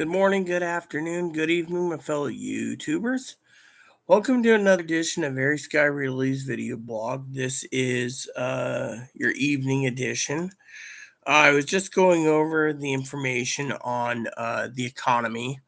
Good morning, good afternoon, good evening, my fellow YouTubers. Welcome to another edition of Very Sky Release video blog. This is your evening edition. I was just going over the information on the economy,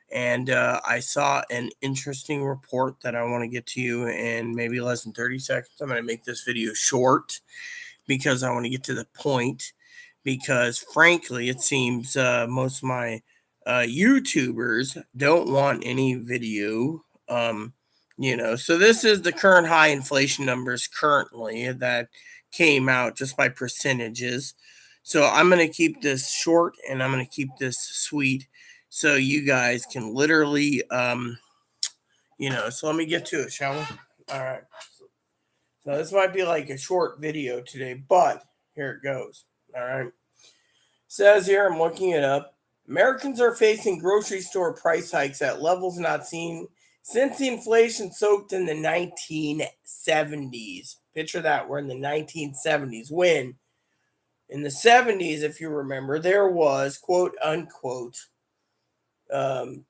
and I saw an interesting report that I want to get to you in maybe less than 30 seconds. I'm going to make this video short because I want to get to the point. Because frankly, it seems most of my YouTubers don't want any video. So this is the current high inflation numbers currently that came out just by percentages. So I'm going to keep this short and I'm going to keep this sweet so you guys can literally, so let me get to it, shall we? All right. So this might be like a short video today, but here it goes. All right. Says here, I'm looking it up. Americans are facing grocery store price hikes at levels not seen since the inflation soaked in the 1970s. Picture that, we're in the 1970s. When in the 70s, if you remember, there was, quote unquote, the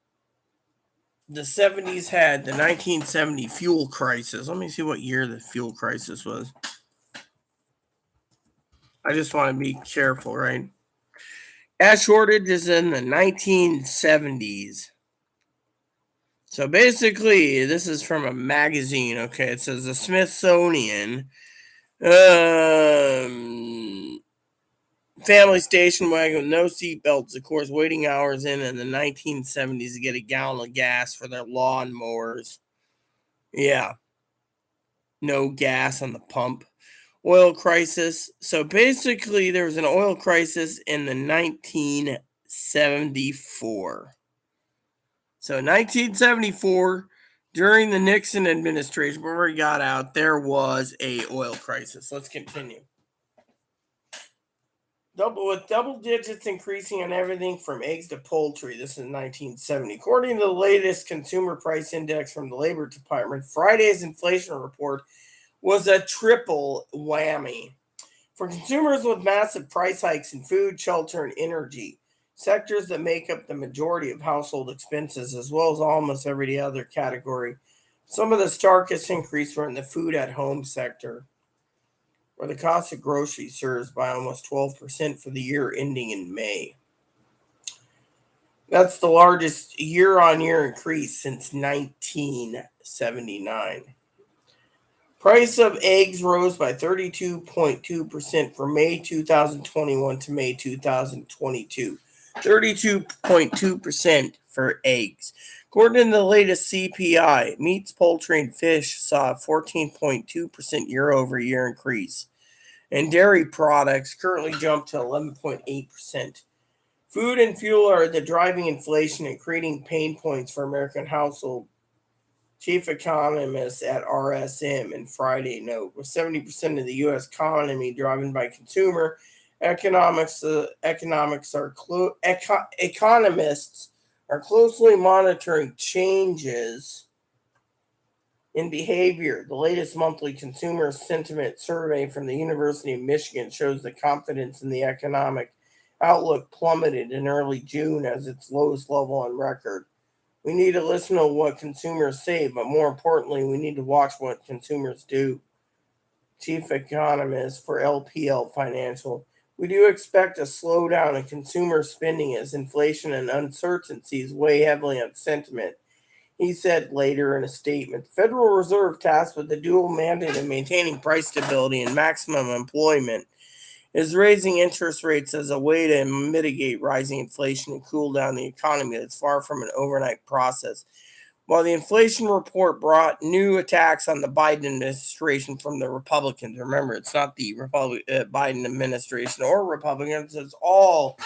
70s had the 1970 fuel crisis. Let me see what year the fuel crisis was. I just want to be careful, right? Gas shortage is in the 1970s. So basically, this is from a magazine. Okay, it says the Smithsonian family station wagon with no seatbelts, of course, waiting hours in the 1970s to get a gallon of gas for their lawnmowers. Yeah, no gas on the pump. Oil crisis. So basically, there was an oil crisis in the 1974. So 1974, during the Nixon administration, before he got out, there was a oil crisis. Let's continue. Double digits increasing on everything from eggs to poultry. This is 1970. According to the latest consumer price index from the Labor Department, Friday's inflation report was a triple whammy. For consumers with massive price hikes in food, shelter, and energy, sectors that make up the majority of household expenses, as well as almost every other category, some of the starkest increase were in the food at home sector, where the cost of groceries surged by almost 12% for the year ending in May. That's the largest year-on-year increase since 1979. Price of eggs rose by 32.2% from May 2021 to May 2022. 32.2% for eggs. According to the latest CPI, meats, poultry, and fish saw a 14.2% year-over-year increase, and dairy products currently jumped to 11.8%. Food and fuel are the driving inflation and creating pain points for American households. Chief economist at RSM in Friday note, with 70% of the U.S. economy driven by consumer economics, economists are closely monitoring changes in behavior. The latest monthly consumer sentiment survey from the University of Michigan shows the confidence in the economic outlook plummeted in early June as its lowest level on record. We need to listen to what consumers say, but more importantly, we need to watch what consumers do. Chief economist for LPL Financial. We do expect a slowdown in consumer spending as inflation and uncertainties weigh heavily on sentiment. He said later in a statement, the Federal Reserve, tasked with the dual mandate of maintaining price stability and maximum employment, is raising interest rates as a way to mitigate rising inflation and cool down the economy. That's far from an overnight process. While the inflation report brought new attacks on the Biden administration from the Republicans, remember, it's not the Biden administration or Republicans, it's all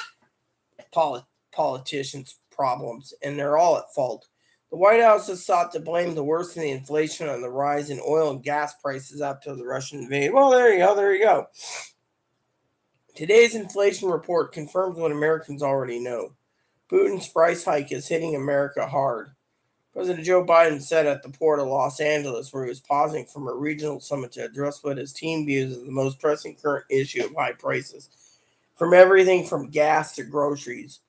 politicians' problems, and they're all at fault. The White House has sought to blame the worst of the inflation on the rise in oil and gas prices after the Russian invasion. Well, there you go. Today's inflation report confirms what Americans already know. Putin's price hike is hitting America hard. President Joe Biden said at the port of Los Angeles, where he was pausing from a regional summit to address what his team views as the most pressing current issue of high prices, from everything from gas to groceries.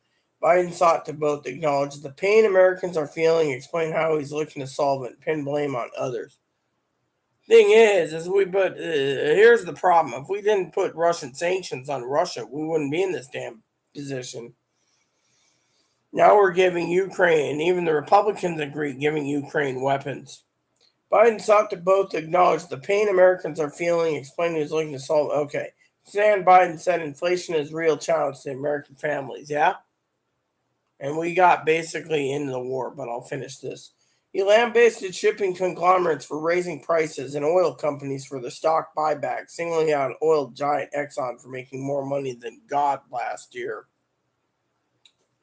Biden sought to both acknowledge the pain Americans are feeling, explain how he's looking to solve it, and pin blame on others. Thing is here's the problem. If we didn't put Russian sanctions on Russia, we wouldn't be in this damn position. Now we're giving Ukraine, even the Republicans agree, giving Ukraine weapons. Biden sought to both acknowledge the pain Americans are feeling, explaining he's looking to solve. Okay. Stan Biden said inflation is a real challenge to American families. Yeah? And we got basically into the war, but I'll finish this. He lambasted shipping conglomerates for raising prices and oil companies for their stock buyback, singling out oil giant Exxon for making more money than God last year.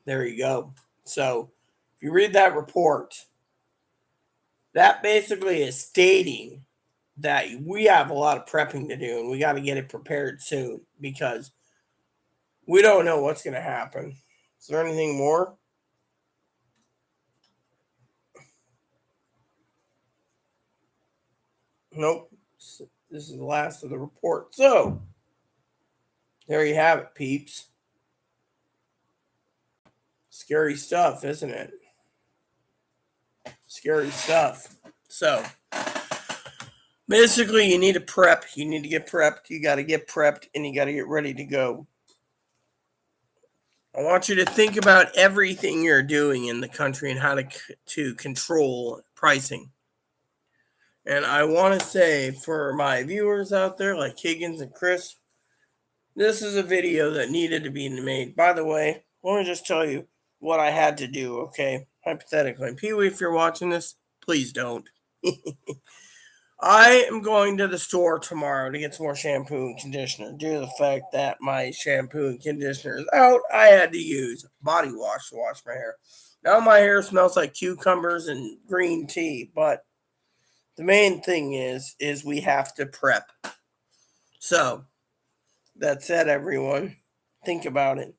There you go. So, if you read that report, that basically is stating that we have a lot of prepping to do and we got to get it prepared soon because we don't know what's going to happen. Is there anything more? Nope. This is the last of the report. So, there you have it, peeps. Scary stuff, isn't it? Scary stuff. So, basically, you need to prep. You need to get prepped. You got to get prepped and you got to get ready to go. I want you to think about everything you're doing in the country and how to control pricing. And I want to say for my viewers out there like Higgins and Chris, this is a video that needed to be made. By the way, let me just tell you what I had to do, okay? Hypothetically. Pee-wee, if you're watching this, please don't. I am going to the store tomorrow to get some more shampoo and conditioner. Due to the fact that my shampoo and conditioner is out, I had to use body wash to wash my hair. Now my hair smells like cucumbers and green tea, but the main thing is we have to prep. So, that said, everyone, think about it.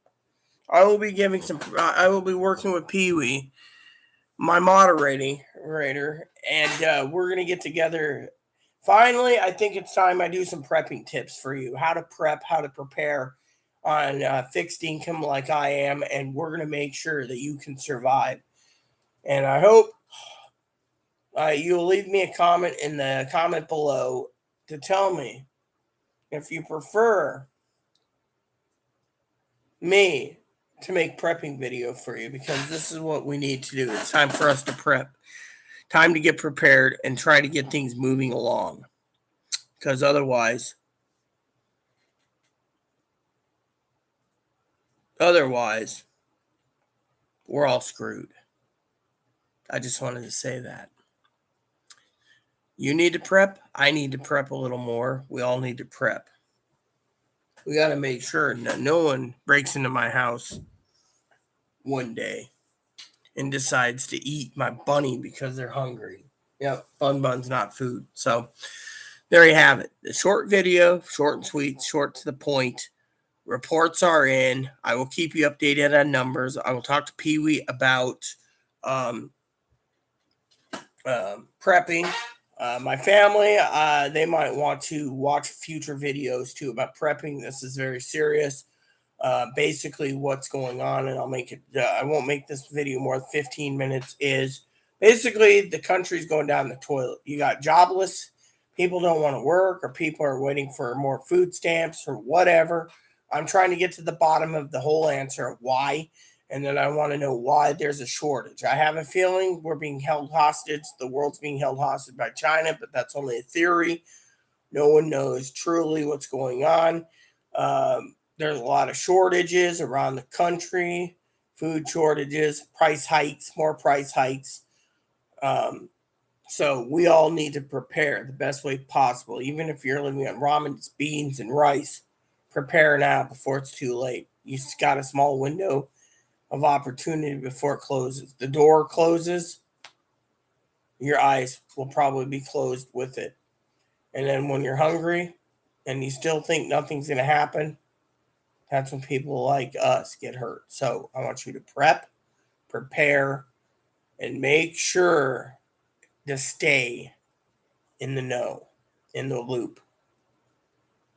I will be working with Pee-wee, my moderator, and we're going to get together. Finally, I think it's time I do some prepping tips for you. How to prep, how to prepare on fixed income like I am, and we're going to make sure that you can survive. And I hope you'll leave me a comment in the comment below to tell me if you prefer me to make prepping video for you, because this is what we need to do. It's time for us to prep. Time to get prepared and try to get things moving along. Because otherwise, we're all screwed. I just wanted to say that. You need to prep. I need to prep a little more. We all need to prep. We got to make sure that no one breaks into my house one day and decides to eat my bunny because they're hungry. Yep, bun's not food. So there you have it. The short video, short and sweet, short to the point. Reports are in. I will keep you updated on numbers. I will talk to Pee-wee about prepping. My family, they might want to watch future videos too about prepping. This is very serious. Basically, what's going on, and I'll make it. I won't make this video more than 15 minutes. Is basically the country's going down the toilet. You got jobless people don't want to work, or people are waiting for more food stamps or whatever. I'm trying to get to the bottom of the whole answer of why. And then I want to know why there's a shortage. I have a feeling we're being held hostage. The world's being held hostage by China, but that's only a theory. No one knows truly what's going on. There's a lot of shortages around the country, food shortages, price hikes, more price hikes. So we all need to prepare the best way possible. Even if you're living on ramen, beans, and rice, prepare now before it's too late. You just got a small window of opportunity before it closes. The door closes, your eyes will probably be closed with it. And then when you're hungry and you still think nothing's going to happen, that's when people like us get hurt. So I want you to prepare, and make sure to stay in the know, in the loop.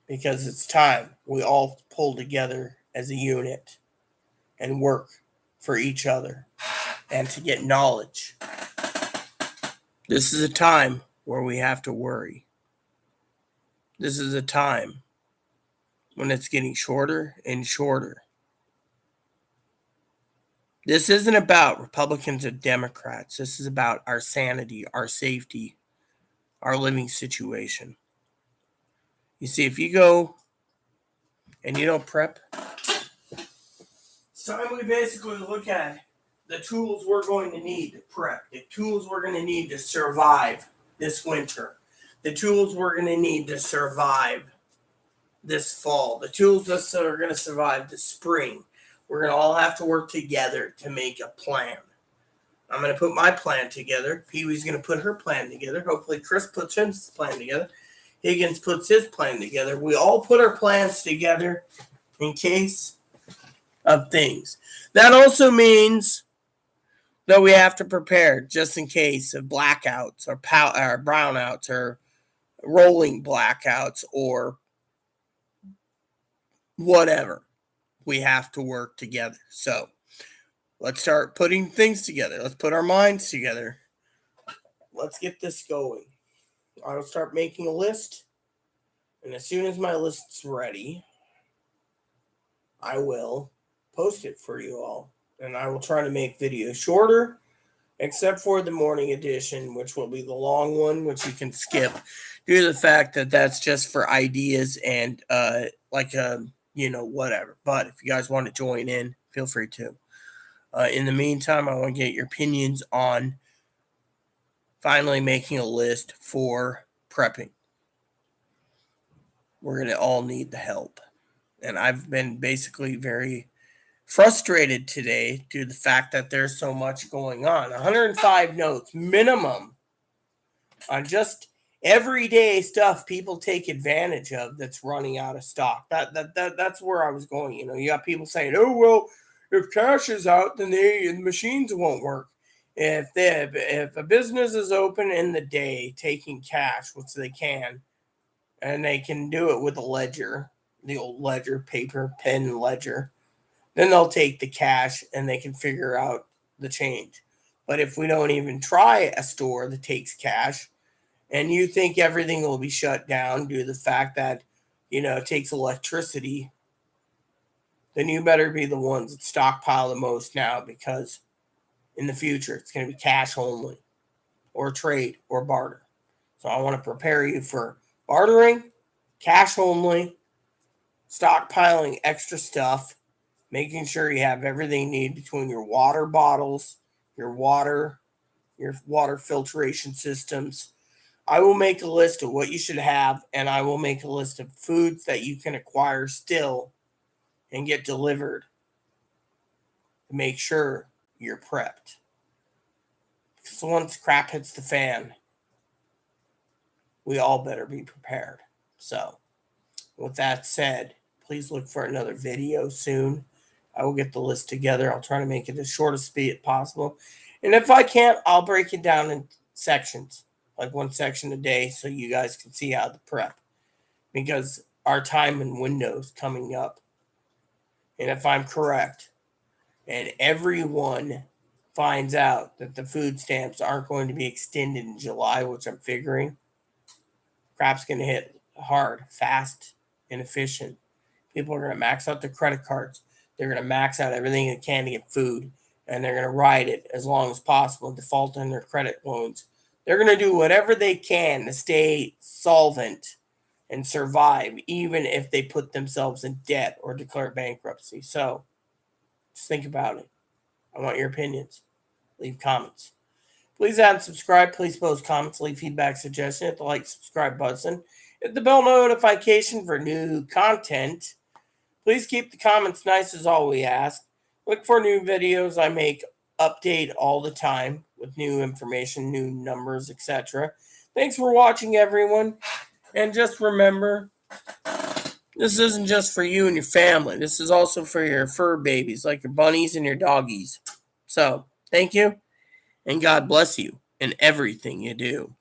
Because it's time we all pull together as a unit and work for each other and to get knowledge. This is a time where we have to worry. This is a time when it's getting shorter and shorter. This isn't about Republicans or Democrats. This is about our sanity, our safety, our living situation. You see, if you go and you don't prep, it's time we basically look at the tools we're going to need to prep, the tools we're going to need to survive this winter, the tools we're going to need to survive this fall, the tools that are going to survive this spring. We're going to all have to work together to make a plan. I'm going to put my plan together. Pee-wee's going to put her plan together. Hopefully Chris puts his plan together. Higgins puts his plan together. We all put our plans together in case of things. That also means that we have to prepare just in case of blackouts or brownouts or rolling blackouts or whatever. We have to work together. So let's start putting things together. Let's put our minds together. Let's get this going. I'll start making a list. And as soon as my list's ready, I will post it for you all. And I will try to make videos shorter, except for the morning edition, which will be the long one, which you can skip due to the fact that that's just for ideas and whatever. But if you guys want to join in, feel free to. In the meantime, I want to get your opinions on finally making a list for prepping. We're going to all need the help. And I've been basically very frustrated today due to the fact that there's so much going on. 105 notes minimum on just everyday stuff people take advantage of that's running out of stock. That's where I was going. You got people saying, "Oh well, if cash is out, then the machines won't work." If a business is open in the day taking cash, which they can, and they can do it with a ledger, the old ledger, paper, pen ledger, then they'll take the cash and they can figure out the change. But if we don't even try a store that takes cash, and you think everything will be shut down due to the fact that, it takes electricity, then you better be the ones that stockpile the most now, because in the future it's going to be cash only or trade or barter. So I want to prepare you for bartering, cash only, stockpiling extra stuff, making sure you have everything you need between your water bottles, your water filtration systems. I will make a list of what you should have, and I will make a list of foods that you can acquire still and get delivered to make sure you're prepped. Because once crap hits the fan, we all better be prepared. So, with that said, please look for another video soon. I will get the list together. I'll try to make it as short as possible. And if I can't, I'll break it down in sections, like one section a day, so you guys can see how to prep. Because our time and window is coming up. And if I'm correct, and everyone finds out that the food stamps aren't going to be extended in July, which I'm figuring, crap's going to hit hard, fast, and efficient. People are going to max out their credit cards. They're going to max out everything they can to get food, and they're going to ride it as long as possible, default on their credit loans. They're going to do whatever they can to stay solvent and survive, even if they put themselves in debt or declare bankruptcy. So just think about it. I want your opinions. Leave comments. Please add and subscribe. Please post comments, leave feedback, suggestion. Hit the like, subscribe button. Hit the bell notification for new content. Please keep the comments nice is all we ask. Look for new videos I make, update all the time with new information, new numbers, etc. Thanks for watching, everyone. And just remember, this isn't just for you and your family. This is also for your fur babies, like your bunnies and your doggies. So, thank you, and God bless you in everything you do.